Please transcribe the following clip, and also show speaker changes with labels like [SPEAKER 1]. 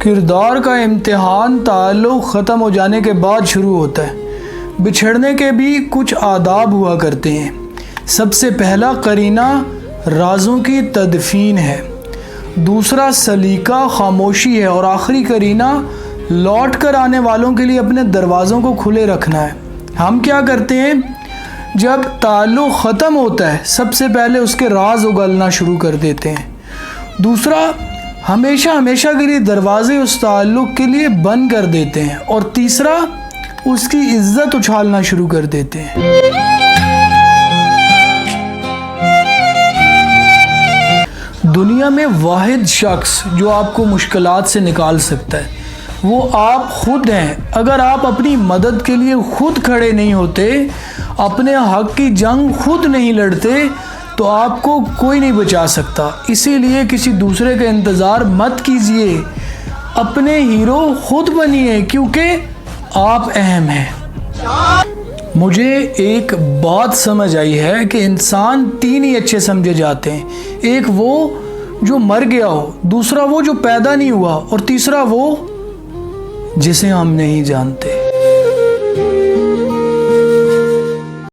[SPEAKER 1] کردار کا امتحان تعلق ختم ہو جانے کے بعد شروع ہوتا ہے۔ بچھڑنے کے بھی کچھ آداب ہوا کرتے ہیں۔ سب سے پہلا قرینہ رازوں کی تدفین ہے، دوسرا سلیقہ خاموشی ہے، اور آخری قرینہ لوٹ کر آنے والوں کے لیے اپنے دروازوں کو کھلے رکھنا ہے۔ ہم کیا کرتے ہیں؟ جب تعلق ختم ہوتا ہے سب سے پہلے اس کے راز اگلنا شروع کر دیتے ہیں۔ دوسرا، ہمیشہ کے لیے دروازے اس تعلق کے لیے بند کر دیتے ہیں، اور تیسرا، اس کی عزت اچھالنا شروع کر دیتے ہیں۔ دنیا میں واحد شخص جو آپ کو مشکلات سے نکال سکتا ہے وہ آپ خود ہیں۔ اگر آپ اپنی مدد کے لیے خود کھڑے نہیں ہوتے، اپنے حق کی جنگ خود نہیں لڑتے، تو آپ کو کوئی نہیں بچا سکتا۔ اسی لیے کسی دوسرے کا انتظار مت کیجیے، اپنے ہیرو خود بنیے، کیونکہ آپ اہم ہیں۔ مجھے ایک بات سمجھ آئی ہے کہ انسان تین ہی اچھے سمجھے جاتے ہیں، ایک وہ جو مر گیا ہو، دوسرا وہ جو پیدا نہیں ہوا، اور تیسرا وہ جسے ہم نہیں جانتے۔